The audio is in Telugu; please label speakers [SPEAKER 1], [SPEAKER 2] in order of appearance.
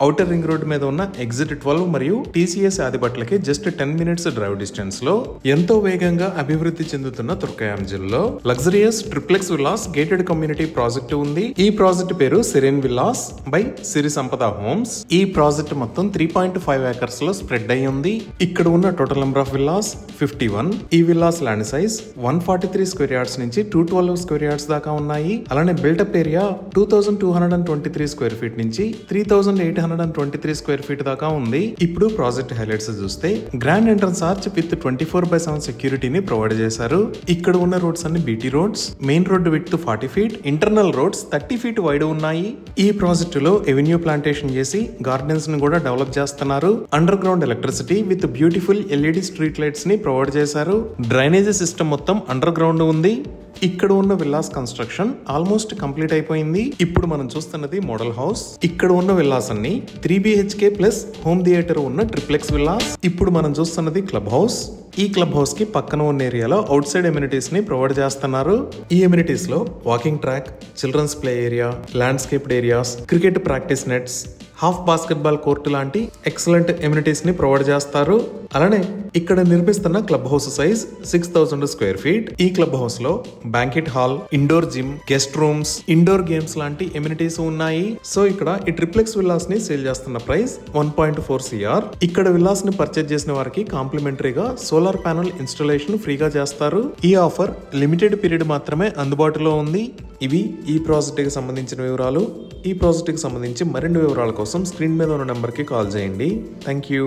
[SPEAKER 1] ఔటర్ రింగ్ రోడ్ మీద ఉన్న ఎగ్జిట్ 12 మరియు టీసీఎస్ ఆదిబట్లకి జస్ట్ 10 మినిట్స్ డ్రైవ్ డిస్టెన్స్ లో ఎంతో వేగంగా అభివృద్ధి చెందుతున్న తుర్కయాం జిల్లాలో luxurious triplex villas gated community project ఉంది. ఈ ప్రాజెక్ట్ పేరు సిరెన్ విల్లాస్ బై సిరి సంపద హోమ్స్. ఈ ప్రాజెక్ట్ మొత్తం 3.5 ఏకర్స్ లో స్ప్రెడ్ అయి ఉంది. ఇక్కడ ఉన్న టోటల్ నెంబర్ ఆఫ్ విల్లాస్ 51. ఈ villas land size 143 square yards నుంచి 212 స్క్వేర్ యార్డ్స్ దాకా ఉన్నాయి. అలానే బిల్టప్ ఏరియా 2223 స్క్వేర్ ఫీట్ నుంచి 3823 స్క్వేర్ ఫీట్ దాకా ఉంది. ఇప్పుడు ప్రాజెక్ట్ హైలైట్స్ చూస్తే గ్రాండ్ ఎంట్రన్స్ ఆర్చ్ విత్ 24/7 సెక్యూరిటీని ప్రొవైడ్ చేశారు. ఇక్కడ ఉన్న రోడ్స్ అన్ని BT roads. Main road with 40 feet, internal roads 30 feet wide ఉన్నాయి. ఈ ప్రాజెక్ట్ లో ఎవెన్యూ ప్లాంటేషన్ చేసి గార్డెన్స్ ని కూడా డెవలప్ చేస్తున్నారు. Under ground electricity with beautiful LED street lights ని ప్రొవైడ్ చేశారు. డ్రైనేజ్ సిస్టమ్ మొత్తం అండర్ గ్రౌండ్ ఉంది. ఇక్కడ ఉన్న విల్లాస్ కన్స్ట్రక్షన్ ఆల్మోస్ట్ కంప్లీట్ అయిపోయింది. ఇప్పుడు మనం చూస్తున్నది మోడల్ హౌస్. ఇక్కడ ఉన్న విల్లాస్ అన్ని 3 BHK ప్లస్ హోమ్ థియేటర్ ఉన్న ట్రిప్లెక్స్ విల్లాస్. ఇప్పుడు మనం చూస్తున్నది క్లబ్ హౌస్. ఈ క్లబ్ హౌస్ కి పక్కన ఉన్న ఏరియాలో అవుట్ సైడ్ ఎమ్యూనిటీస్ ని ప్రొవైడ్ చేస్తున్నారు. ఈ ఎమ్యూనిటీస్ లో walking track, children's play area, landscaped areas, cricket practice nets, half basketball court లాంటి ఎక్సలెంట్ ఎమ్యూనిటీస్ ని ప్రొవైడ్ చేస్తారు. అలానే ఇక్కడ నిర్మిస్తున్న club house size 6000 square feet. ఈ క్లబ్ హౌస్ లో banquet hall, indoor gym, guest rooms, indoor games లాంటి ఎమ్యూనిటీస్ ఉన్నాయి. సో ఇక్కడ ఈ ట్రిప్లెక్స్ విల్లాస్ ని సేల్ చేస్తున్న ప్రైస్ 1.4 CR. ఇక్కడ విల్లాస్ ని పర్చేజ్ చేసిన వారికి కాంప్లిమెంటరీగా సోలార్ ప్యానెల్ ఇన్స్టాలేషన్ ఫ్రీగా చేస్తారు. ఈ ఆఫర్ లిమిటెడ్ పీరియడ్ మాత్రమే అందుబాటులో ఉంది. ఇవి ఈ ప్రాజెక్ట్ కి సంబంధించిన వివరాలు. ఈ ప్రాజెక్ట్ కి సంబంధించి మరిన్ని వివరాల కోసం స్క్రీన్ మీద ఉన్న నెంబర్ కి కాల్ చేయండి. Thank you.